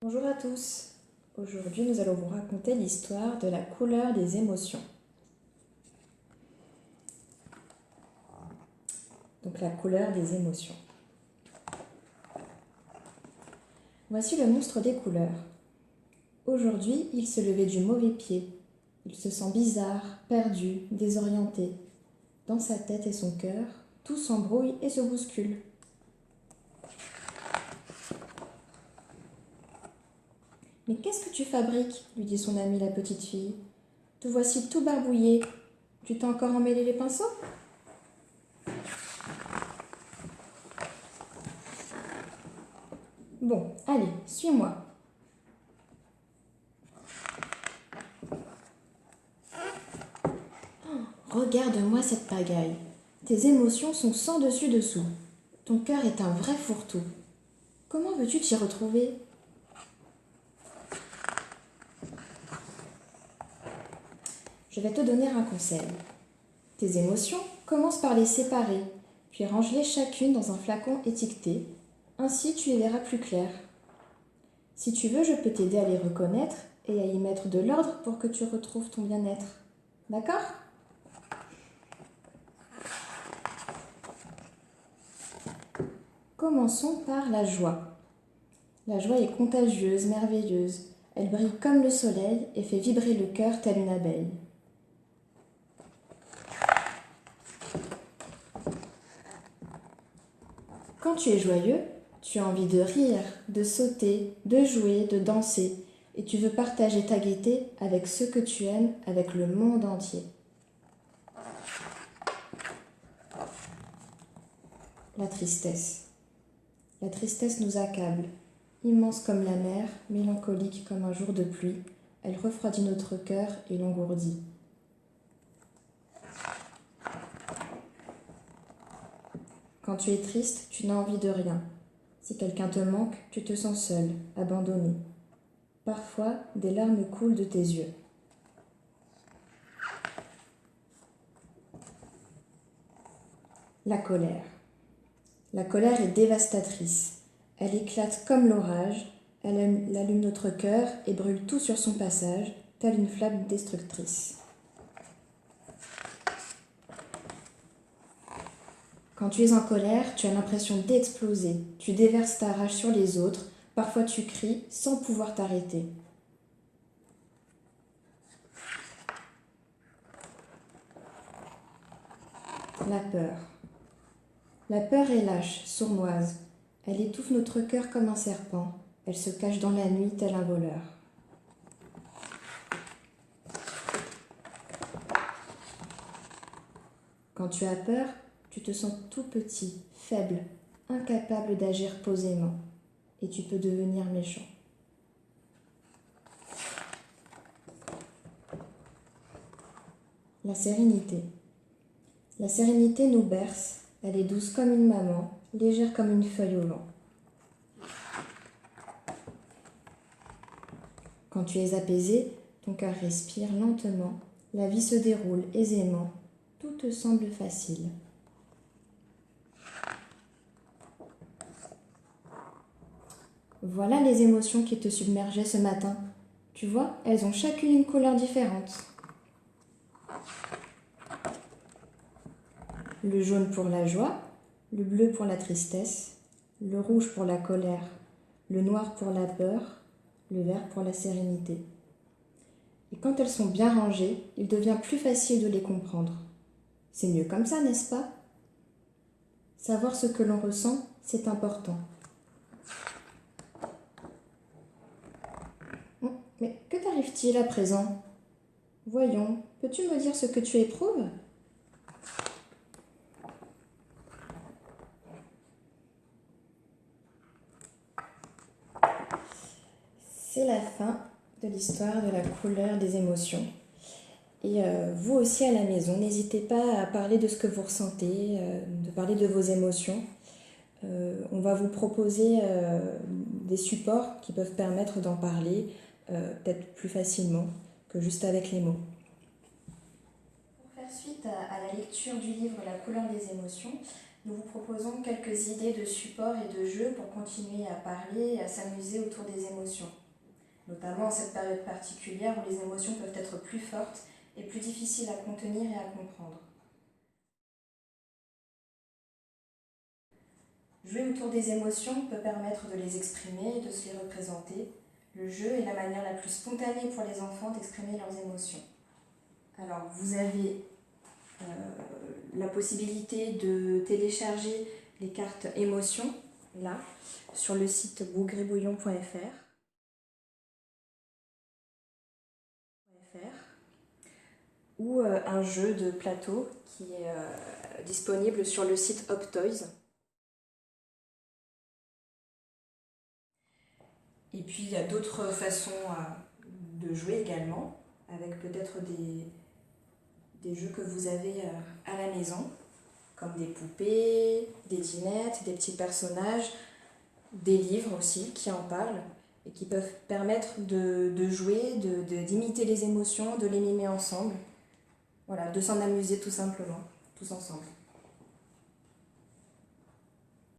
Bonjour à tous. Aujourd'hui, nous allons vous raconter l'histoire de la couleur des émotions. Donc la couleur des émotions. Voici le monstre des couleurs. Aujourd'hui, il se levait du mauvais pied. Il se sent bizarre, perdu, désorienté. Dans sa tête et son cœur, tout s'embrouille et se bouscule. « Mais qu'est-ce que tu fabriques ?» lui dit son amie la petite fille. « Te voici tout barbouillé. Tu t'es encore emmêlé les pinceaux ?» Bon, allez, suis-moi. Regarde-moi cette pagaille. Tes émotions sont sans dessus-dessous. Ton cœur est un vrai fourre-tout. Comment veux-tu t'y retrouver ? Je vais te donner un conseil. Tes émotions, commence par les séparer, puis range-les chacune dans un flacon étiqueté. Ainsi, tu y verras plus clair. Si tu veux, je peux t'aider à les reconnaître et à y mettre de l'ordre pour que tu retrouves ton bien-être. D'accord ? Commençons par la joie. La joie est contagieuse, merveilleuse. Elle brille comme le soleil et fait vibrer le cœur tel une abeille. Quand tu es joyeux, tu as envie de rire, de sauter, de jouer, de danser, et tu veux partager ta gaieté avec ceux que tu aimes, avec le monde entier. La tristesse. La tristesse nous accable, immense comme la mer, mélancolique comme un jour de pluie. Elle refroidit notre cœur et l'engourdit. Quand tu es triste, tu n'as envie de rien. Si quelqu'un te manque, tu te sens seul, abandonné. Parfois, des larmes coulent de tes yeux. La colère. La colère est dévastatrice. Elle éclate comme l'orage, elle allume notre cœur et brûle tout sur son passage, telle une flamme destructrice. Quand tu es en colère, tu as l'impression d'exploser. Tu déverses ta rage sur les autres. Parfois tu cries sans pouvoir t'arrêter. La peur. La peur est lâche, sournoise. Elle étouffe notre cœur comme un serpent. Elle se cache dans la nuit tel un voleur. Quand tu as peur, tu te sens tout petit, faible, incapable d'agir posément. Et tu peux devenir méchant. La sérénité. La sérénité nous berce. Elle est douce comme une maman, légère comme une feuille au vent. Quand tu es apaisé, ton cœur respire lentement, la vie se déroule aisément, tout te semble facile. Voilà les émotions qui te submergeaient ce matin. Tu vois, elles ont chacune une couleur différente. Le jaune pour la joie, le bleu pour la tristesse, le rouge pour la colère, le noir pour la peur, le vert pour la sérénité. Et quand elles sont bien rangées, il devient plus facile de les comprendre. C'est mieux comme ça, n'est-ce pas ? Savoir ce que l'on ressent, c'est important. Mais que t'arrive-t-il à présent ? Voyons, peux-tu me dire ce que tu éprouves ? C'est la fin de l'histoire de la couleur des émotions. Et vous aussi à la maison, n'hésitez pas à parler de ce que vous ressentez, de parler de vos émotions. On va vous proposer des supports qui peuvent permettre d'en parler peut-être plus facilement que juste avec les mots. Pour faire suite à la lecture du livre La couleur des émotions, nous vous proposons quelques idées de supports et de jeux pour continuer à parler et à s'amuser autour des émotions, notamment en cette période particulière où les émotions peuvent être plus fortes et plus difficiles à contenir et à comprendre. Jouer autour des émotions peut permettre de les exprimer et de se les représenter. Le jeu est la manière la plus spontanée pour les enfants d'exprimer leurs émotions. Alors, vous avez la possibilité de télécharger les cartes émotions, là, sur le site bougribouillon.fr ou un jeu de plateau qui est disponible sur le site Optoys. Et puis il y a d'autres façons de jouer également, avec peut-être des jeux que vous avez à la maison, comme des poupées, des dinettes, des petits personnages, des livres aussi qui en parlent et qui peuvent permettre de jouer, d'imiter les émotions, de les mimer ensemble. Voilà, de s'en amuser tout simplement, tous ensemble.